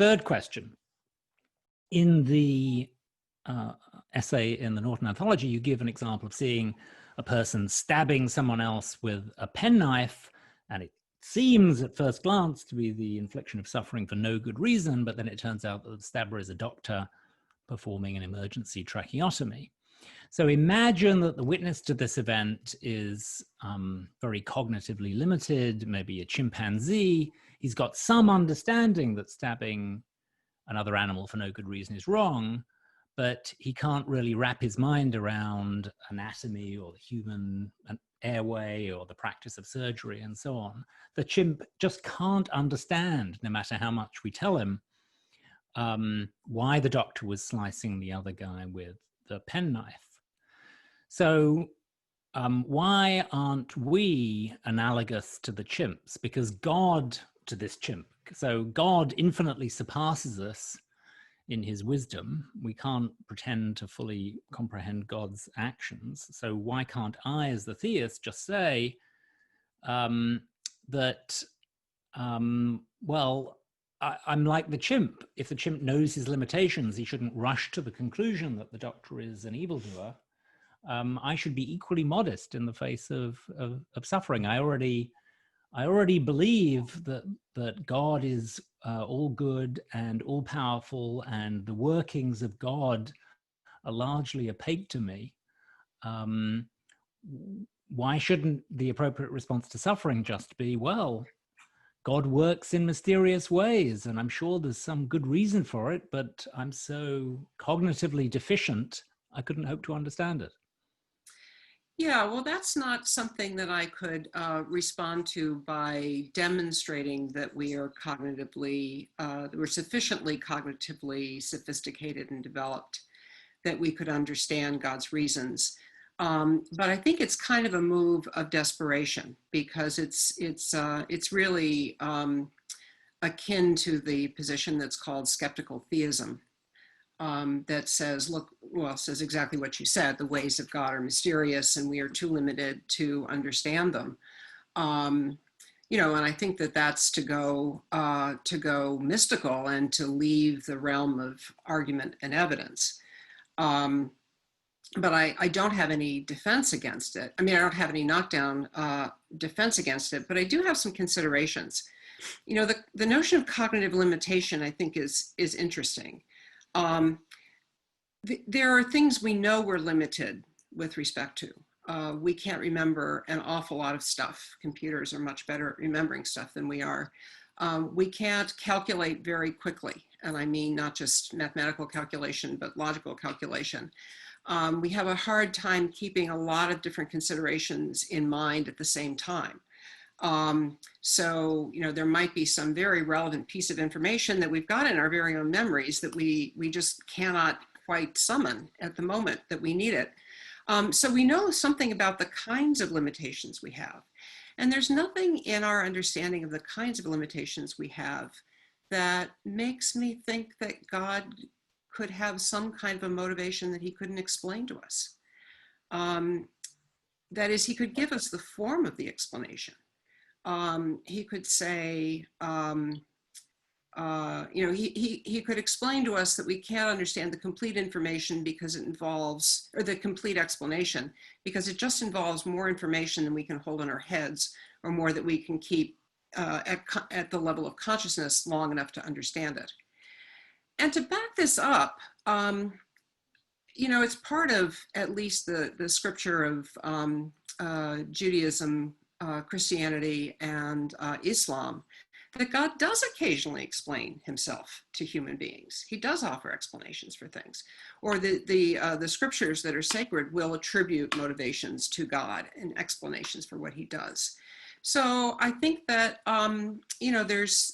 third question. In the essay in the Norton Anthology, you give an example of seeing a person stabbing someone else with a penknife, and it seems at first glance to be the infliction of suffering for no good reason, but then it turns out that the stabber is a doctor performing an emergency tracheotomy. So imagine that the witness to this event is very cognitively limited, maybe a chimpanzee. He's got some understanding that stabbing another animal for no good reason is wrong, but he can't really wrap his mind around anatomy or the human airway or the practice of surgery and so on. The chimp just can't understand, no matter how much we tell him, why the doctor was slicing the other guy with the penknife. So why aren't we analogous to the chimps? Because God, to this chimp, so God infinitely surpasses us in his wisdom. We can't pretend to fully comprehend God's actions. So why can't I, as the theist, just say that, well, I'm like the chimp. If the chimp knows his limitations, he shouldn't rush to the conclusion that the doctor is an evildoer. I should be equally modest in the face of suffering. I already believe that God is all good and all powerful, and the workings of God are largely opaque to me. Why shouldn't the appropriate response to suffering just be, well, God works in mysterious ways, and I'm sure there's some good reason for it, but I'm so cognitively deficient, I couldn't hope to understand it. Yeah, well, that's not something that I could respond to by demonstrating that we are cognitively, we're sufficiently cognitively sophisticated and developed that we could understand God's reasons. But I think it's kind of a move of desperation, because it's really akin to the position that's called skeptical theism. That says, says exactly what you said. The ways of God are mysterious, and we are too limited to understand them. And I think that that's to go mystical and to leave the realm of argument and evidence. But I don't have any defense against it. I mean, I don't have any knockdown defense against it, but I do have some considerations. The notion of cognitive limitation, I think, is interesting. There are things we know we're limited with respect to. We can't remember an awful lot of stuff. Computers are much better at remembering stuff than we are. We can't calculate very quickly, and I mean not just mathematical calculation, but logical calculation. We have a hard time keeping a lot of different considerations in mind at the same time. So there might be some very relevant piece of information that we've got in our very own memories that we just cannot quite summon at the moment that we need it. So we know something about the kinds of limitations we have. And there's nothing in our understanding of the kinds of limitations we have that makes me think that God could have some kind of a motivation that he couldn't explain to us. That is, he could give us the form of the explanation. He could say, he could explain to us that we can't understand the complete information because it involves, or the complete explanation, because it just involves more information than we can hold in our heads, or more that we can keep at the level of consciousness long enough to understand it. And to back this up, it's part of at least the scripture of Judaism, Christianity, and Islam, that God does occasionally explain himself to human beings. He does offer explanations for things, or the scriptures that are sacred will attribute motivations to God and explanations for what he does. So I think that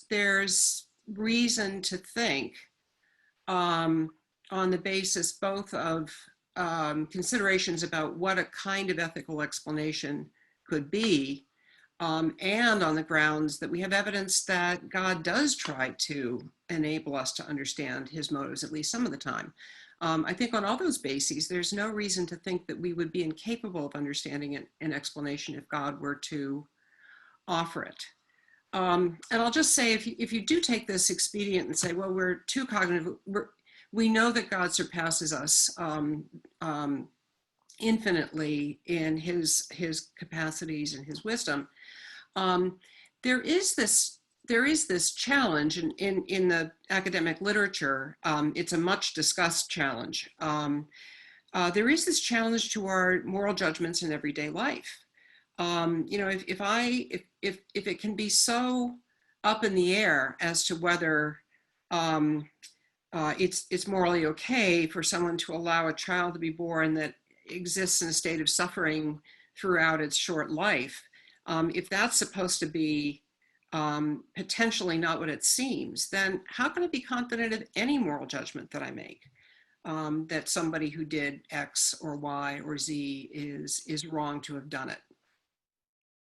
there's reason to think on the basis both of considerations about what a kind of ethical explanation could be, and on the grounds that we have evidence that God does try to enable us to understand his motives, at least some of the time. I think on all those bases, there's no reason to think that we would be incapable of understanding an explanation if God were to offer it. And I'll just say, if you do take this expedient and say, well, we're too cognitive, we know that God surpasses us infinitely in his capacities and his wisdom. Um, there is this challenge in the academic literature. It's a much discussed challenge. There is this challenge to our moral judgments in everyday life. If it can be so up in the air as to whether it's morally okay for someone to allow a child to be born that exists in a state of suffering throughout its short life, if that's supposed to be potentially not what it seems, then how can I be confident of any moral judgment that I make? That somebody who did X or Y or Z is wrong to have done it.